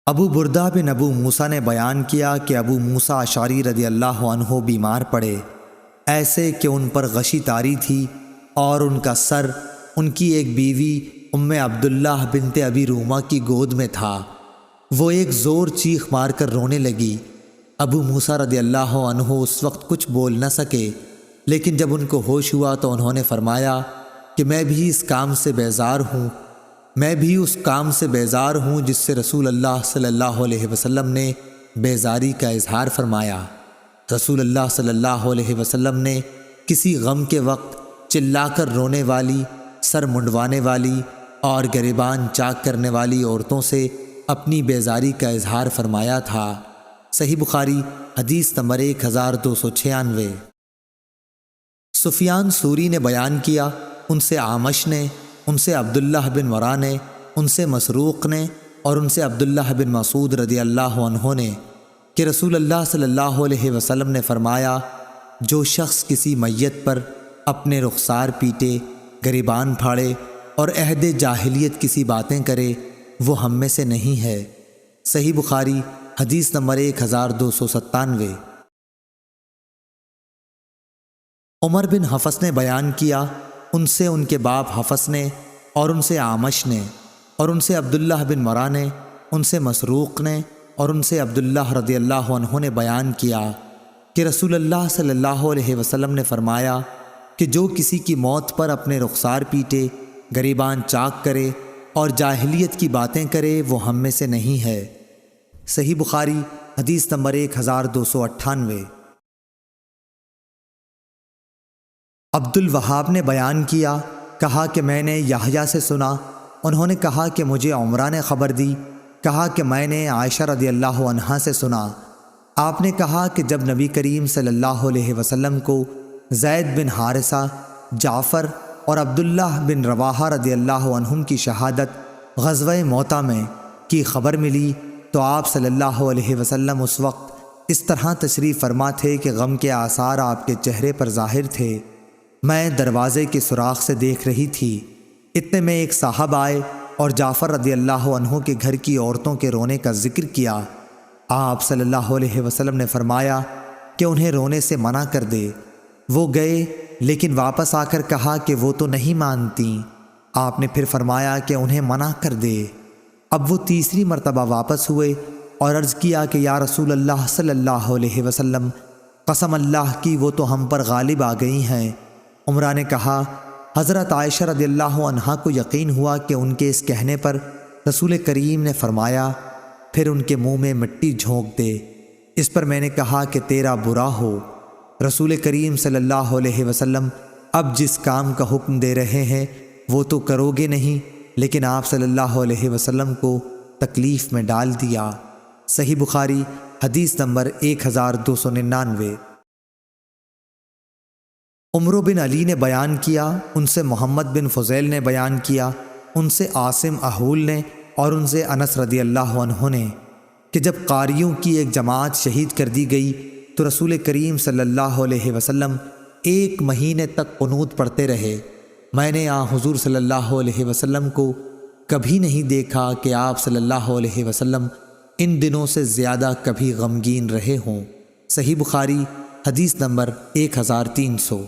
ابو بردہ بن ابو موسیٰ نے بیان کیا کہ ابو موسیٰ اشعری رضی اللہ عنہ بیمار پڑے، ایسے کہ ان پر غشی طاری تھی اور ان کا سر ان کی ایک بیوی ام عبداللہ بنت ابی رومہ کی گود میں تھا۔ وہ ایک زور چیخ مار کر رونے لگی۔ ابو موسیٰ رضی اللہ عنہ اس وقت کچھ بول نہ سکے، لیکن جب ان کو ہوش ہوا تو انہوں نے فرمایا کہ میں بھی اس کام سے بیزار ہوں، میں بھی اس کام سے بیزار ہوں جس سے رسول اللہ صلی اللہ علیہ وسلم نے بیزاری کا اظہار فرمایا۔ رسول اللہ صلی اللہ علیہ وسلم نے کسی غم کے وقت چلا کر رونے والی، سر منڈوانے والی اور گریبان چاک کرنے والی عورتوں سے اپنی بیزاری کا اظہار فرمایا تھا۔ صحیح بخاری حدیث نمبر 1296۔ سفیان ثوری نے بیان کیا، ان سے اعمش نے، ان سے عبداللہ بن ورا نے، ان سے مسروق نے اور ان سے عبداللہ بن مسعود رضی اللہ عنہ نے کہ رسول اللہ صلی اللہ علیہ وسلم نے فرمایا، جو شخص کسی میت پر اپنے رخسار پیٹے، گریبان پھاڑے اور عہد جاہلیت کسی باتیں کرے وہ ہم میں سے نہیں ہے۔ صحیح بخاری حدیث نمبر 1297۔ عمر بن حفص نے بیان کیا، ان سے ان کے باپ حفص نے اور ان سے اعمش نے اور ان سے عبداللہ بن ورا نے، ان سے مسروق نے اور ان سے عبداللہ رضی اللہ عنہ نے بیان کیا کہ رسول اللہ صلی اللہ علیہ وسلم نے فرمایا کہ جو کسی کی موت پر اپنے رخسار پیٹے، گریبان چاک کرے اور جاہلیت کی باتیں کرے وہ ہم میں سے نہیں ہے۔ صحیح بخاری حدیث نمبر 1298۔ عبد الوہاب نے بیان کیا، کہا کہ میں نے یحییٰ سے سنا، انہوں نے کہا کہ مجھے عمرہ نے خبر دی، کہا کہ میں نے عائشہ رضی اللہ عنہا سے سنا، آپ نے کہا کہ جب نبی کریم صلی اللہ علیہ وسلم کو زید بن حارثہ، جعفر اور عبداللہ بن رواحہ رضی اللہ عنہم کی شہادت غزوہ موطا میں کی خبر ملی تو آپ صلی اللہ علیہ وسلم اس وقت اس طرح تشریف فرما تھے کہ غم کے آثار آپ کے چہرے پر ظاہر تھے۔ میں دروازے کے سوراخ سے دیکھ رہی تھی، اتنے میں ایک صاحب آئے اور جعفر رضی اللہ عنہ کے گھر کی عورتوں کے رونے کا ذکر کیا۔ آپ صلی اللہ علیہ وسلم نے فرمایا کہ انہیں رونے سے منع کر دے۔ وہ گئے لیکن واپس آ کر کہا کہ وہ تو نہیں مانتیں۔ آپ نے پھر فرمایا کہ انہیں منع کر دے۔ اب وہ تیسری مرتبہ واپس ہوئے اور عرض کیا کہ یا رسول اللہ صلی اللہ علیہ وسلم، قسم اللہ کی وہ تو ہم پر غالب آ گئی ہیں۔ عمرہ نے کہا، حضرت عائشہ رضی اللہ عنہا کو یقین ہوا کہ ان کے اس کہنے پر رسول کریم نے فرمایا پھر ان کے منہ میں مٹی جھونک دے۔ اس پر میں نے کہا کہ تیرا برا ہو۔ رسول کریم صلی اللہ علیہ وسلم اب جس کام کا حکم دے رہے ہیں وہ تو کرو گے نہیں، لیکن آپ صلی اللہ علیہ وسلم کو تکلیف میں ڈال دیا۔ صحیح بخاری حدیث نمبر 1299۔ عمرو بن علی نے بیان کیا، ان سے محمد بن فضیل نے بیان کیا، ان سے عاصم احول نے اور ان سے انس رضی اللہ عنہ نے کہ جب قاریوں کی ایک جماعت شہید کر دی گئی تو رسول کریم صلی اللہ علیہ وسلم 1 مہینے تک قنوت پڑھتے رہے۔ میں نے حضور صلی اللہ علیہ وسلم کو کبھی نہیں دیکھا کہ آپ صلی اللہ علیہ وسلم ان دنوں سے زیادہ کبھی غمگین رہے ہوں۔ صحیح بخاری حدیث نمبر 1300۔